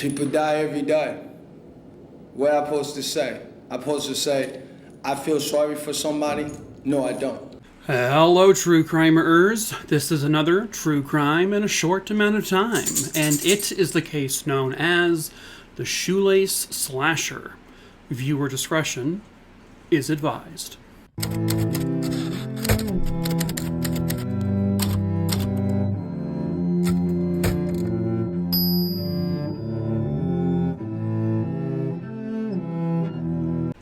People die every day. What am I supposed to say? I'm supposed to say, I feel sorry for somebody? No, I don't. Hello, true crimerers. This is another true crime in a short amount of time, and it is the case known as the Shoelace Slasher. Viewer discretion is advised.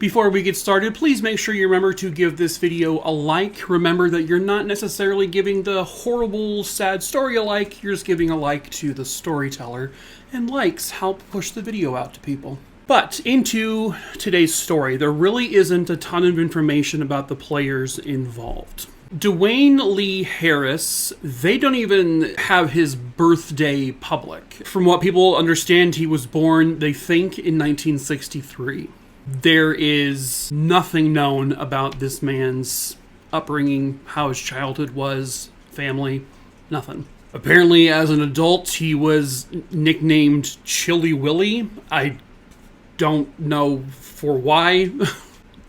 Before we get started, please make sure you remember to give this video a like. Remember that you're not necessarily giving the horrible, sad story a like, you're just giving a like to the storyteller, and likes help push the video out to people. But into today's story, there really isn't a ton of information about the players involved. Dwayne Lee Harris, they don't even have his birthday public. From what people understand, he was born, they think, in 1963. There is nothing known about this man's upbringing, how his childhood was, family, nothing. Apparently, as an adult, he was nicknamed Chilly Willy. I don't know for why.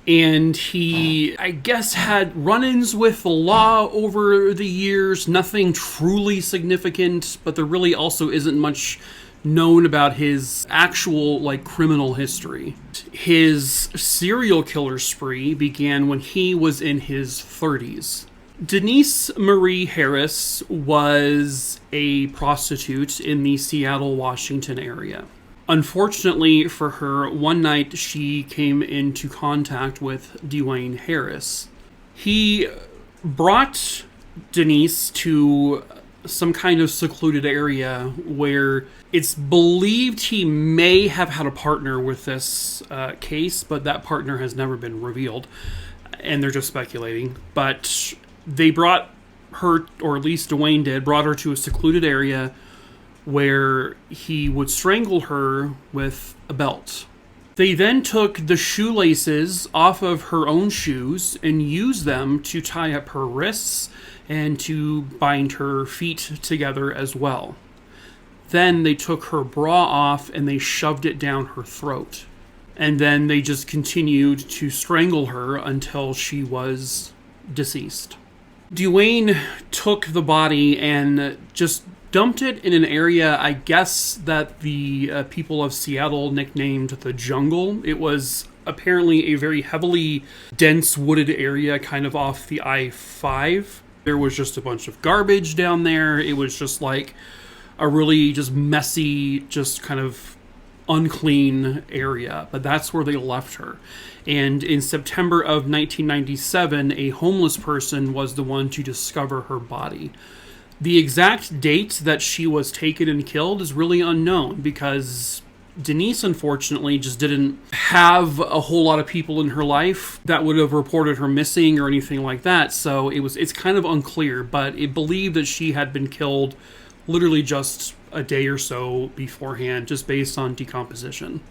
And he, I guess, had run-ins with the law over the years. Nothing truly significant, but there really also isn't much known about his actual, criminal history. His serial killer spree began when he was in his 30s. Denise Marie Harris was a prostitute in the Seattle, Washington area. Unfortunately for her, one night she came into contact with Dwayne Harris. He brought Denise to some kind of secluded area where it's believed he may have had a partner with this case, but that partner has never been revealed, and they're just speculating. But they brought her, or at least Dwayne did, brought her to a secluded area where he would strangle her with a belt. They then took the shoelaces off of her own shoes and used them to tie up her wrists and to bind her feet together as well. Then they took her bra off and they shoved it down her throat. And then they just continued to strangle her until she was deceased. Dwayne took the body and just dumped it in an area, I guess, that the people of Seattle nicknamed the Jungle. It was apparently a very heavily dense wooded area kind of off the I-5. There was just a bunch of garbage down there. It was just like a really just messy, just kind of unclean area. But that's where they left her. And in September of 1997, a homeless person was the one to discover her body. The exact date that she was taken and killed is really unknown because Denise, unfortunately, just didn't have a whole lot of people in her life that would have reported her missing or anything like that. So it's kind of unclear, but it believed that she had been killed literally just a day or so beforehand, just based on decomposition.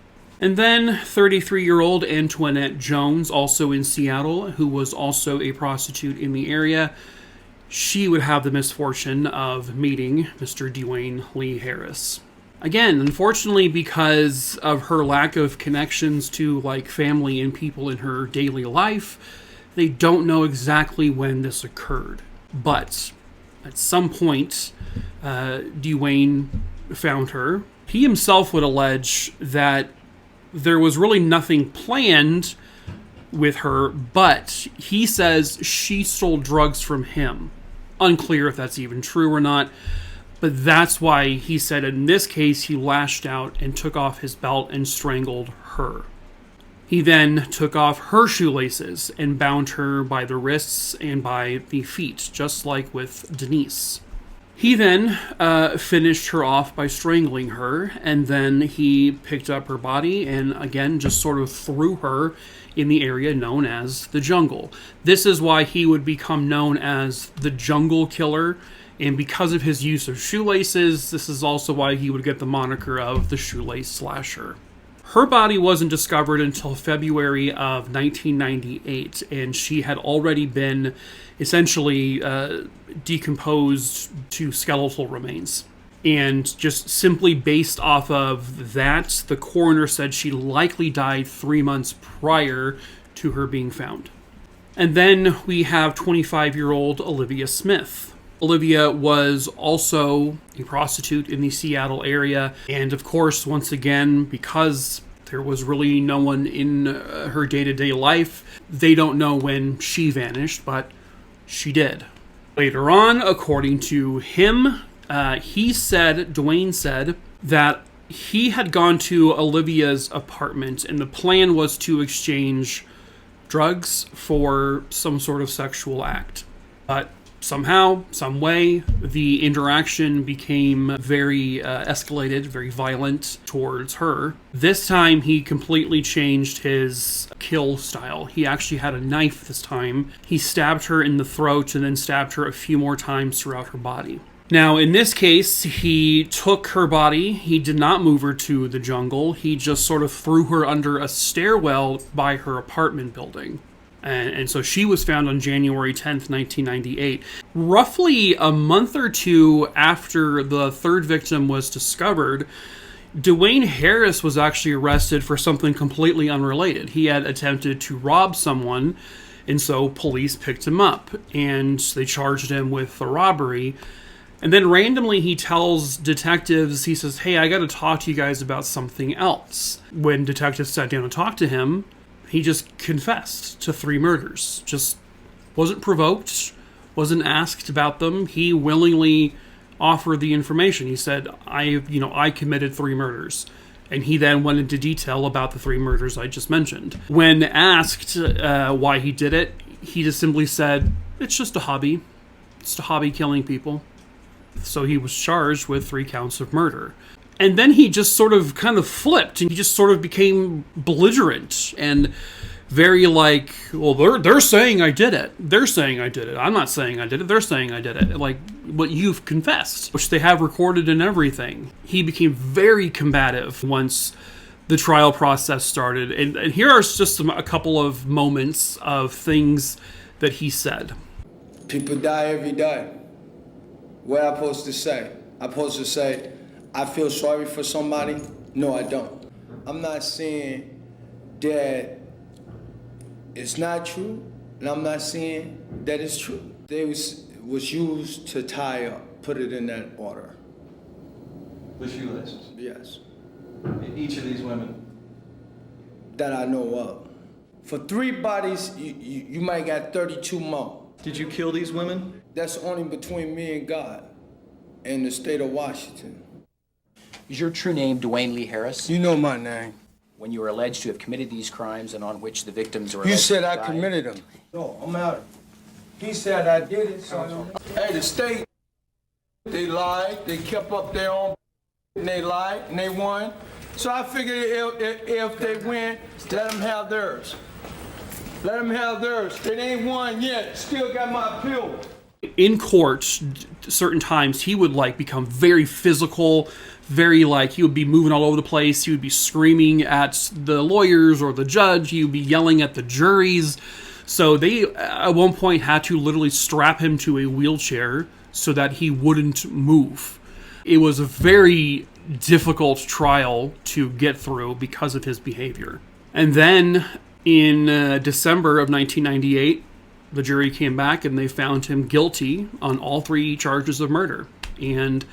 And then 33-year-old Antoinette Jones, also in Seattle, who was also a prostitute in the area, she would have the misfortune of meeting Mr. Dwayne Lee Harris. Again, unfortunately, because of her lack of connections to family and people in her daily life, they don't know exactly when this occurred. But at some point, Dwayne found her. He himself would allege that there was really nothing planned with her, but he says she stole drugs from him. Unclear if that's even true or not, but that's why he said in this case he lashed out and took off his belt and strangled her. He then took off her shoelaces and bound her by the wrists and by the feet, just like with Denise. He then finished her off by strangling her, and then he picked up her body and again just sort of threw her in the area known as the Jungle. This is why he would become known as the Jungle Killer, and because of his use of shoelaces, this is also why he would get the moniker of the Shoelace Slasher. Her body wasn't discovered until February of 1998, and she had already been essentially decomposed to skeletal remains. And just simply based off of that, the coroner said she likely died 3 months prior to her being found. And then we have 25-year-old Olivia Smith. Olivia was also a prostitute in the Seattle area. And of course, once again, because there was really no one in her day-to-day life, they don't know when she vanished, but she did. Later on, according to him, Dwayne said that he had gone to Olivia's apartment and the plan was to exchange drugs for some sort of sexual act. But somehow, some way, the interaction became very escalated, very violent towards her. This time, he completely changed his kill style. He actually had a knife this time. He stabbed her in the throat and then stabbed her a few more times throughout her body. Now, in this case, he took her body. He did not move her to the jungle. He just sort of threw her under a stairwell by her apartment building. And so she was found on January 10th, 1998. Roughly a month or two after the third victim was discovered, Dwayne Harris was actually arrested for something completely unrelated. He had attempted to rob someone, and so police picked him up, and they charged him with the robbery. And then randomly he tells detectives, he says, "Hey, I got to talk to you guys about something else." When detectives sat down and talked to him, he just confessed to 3 murders. Just wasn't provoked, wasn't asked about them. He willingly offered the information. He said, I committed 3 murders. And he then went into detail about the 3 murders I just mentioned. When asked why he did it, he just simply said, "It's just a hobby. It's a hobby killing people." So he was charged with 3 counts of murder. And then he just sort of kind of flipped, and he just sort of became belligerent and very like, "Well, they're saying I did it. They're saying I did it. I'm not saying I did it. They're saying I did it." Like, what you've confessed, which they have recorded and everything. He became very combative once the trial process started. And here are just a couple of moments of things that he said. People die every day. What am I supposed to say? I'm supposed to say, I feel sorry for somebody? No, I don't. I'm not saying that it's not true, and I'm not saying that it's true. They was used to tie up, put it in that order. The shoelaces? Yes. Each of these women? That I know of. For 3 bodies, you might got 32 more. Did you kill these women? That's only between me and God and the state of Washington. Is your true name Dwayne Lee Harris? You know my name. When you are alleged to have committed these crimes and on which the victims are You alleged said to I die- committed them. No, I'm out. He said I did it, so hey, the state, they lied, they kept up their own, and they lied, and they won. So I figured if they win, let them have theirs. Let them have theirs. It ain't won yet. Still got my appeal. In court, certain times he would become very physical, very he would be moving all over the place. He would be screaming at the lawyers or the judge. He would be yelling at the juries. So they at one point had to literally strap him to a wheelchair so that he wouldn't move. It was a very difficult trial to get through because of his behavior. And then in December of 1998, the jury came back and they found him guilty on all 3 charges of murder. And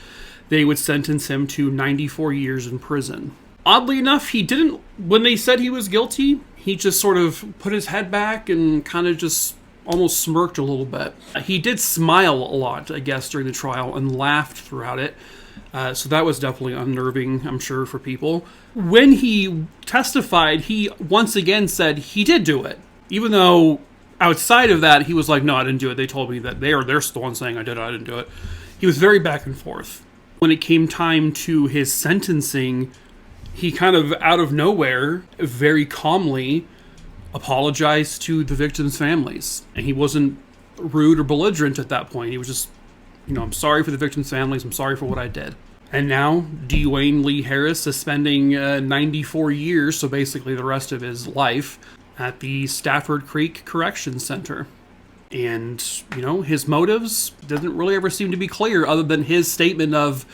they would sentence him to 94 years in prison. Oddly enough, he didn't, when they said he was guilty, he just sort of put his head back and kind of just almost smirked a little bit. He did smile a lot, I guess, during the trial and laughed throughout it. So that was definitely unnerving, I'm sure, for people. When he testified, he once again said he did do it. Even though outside of that, he was like, "No, I didn't do it. They told me that they're the ones saying I did it. I didn't do it." He was very back and forth. When it came time to his sentencing, he kind of out of nowhere, very calmly, apologized to the victims' families. And he wasn't rude or belligerent at that point. He was just, "I'm sorry for the victims' families. I'm sorry for what I did." And now, Dwayne Lee Harris is spending 94 years, so basically the rest of his life, at the Stafford Creek Correction Center. And, his motives didn't really ever seem to be clear, other than his statement of,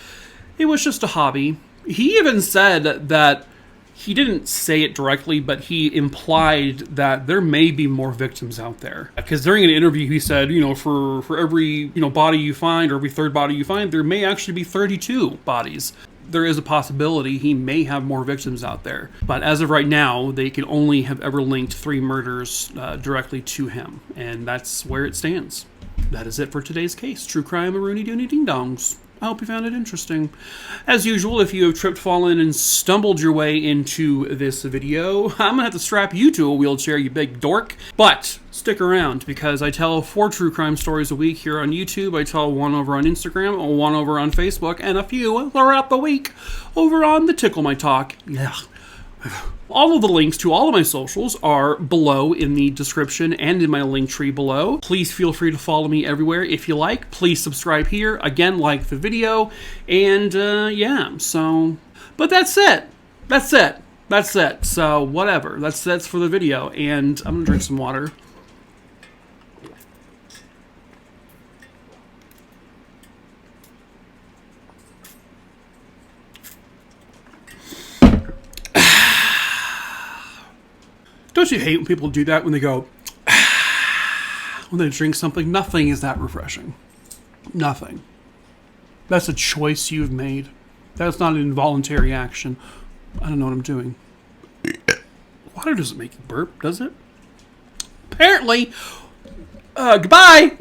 It was just a hobby. He even said that he didn't say it directly, but he implied that there may be more victims out there. Because during an interview, he said, for every, body you find, or every third body you find, there may actually be 32 bodies. There is a possibility he may have more victims out there. But as of right now, they can only have ever linked 3 murders directly to him. And that's where it stands. That is it for today's case. True crime, Rooney Dooney Ding Dongs. I hope you found it interesting. As usual, if you have tripped, fallen, and stumbled your way into this video, I'm going to have to strap you to a wheelchair, you big dork. But stick around, because I tell 4 true crime stories a week here on YouTube. I tell 1 over on Instagram, 1 over on Facebook, and a few throughout the week over on the Tickle My Talk. Yeah. All of the links to all of my socials are below in the description and in my link tree below. Please feel free to follow me everywhere if you like. Please subscribe here. Again, like the video. And yeah, so... But that's it. That's it. That's it. So, whatever. That's for the video. And I'm going to drink some water. Don't you hate when people do that, when they go, when they drink something? Nothing is that refreshing. Nothing. That's a choice you've made. That's not an involuntary action. I don't know what I'm doing. Water doesn't make you burp, does it? Apparently. Goodbye!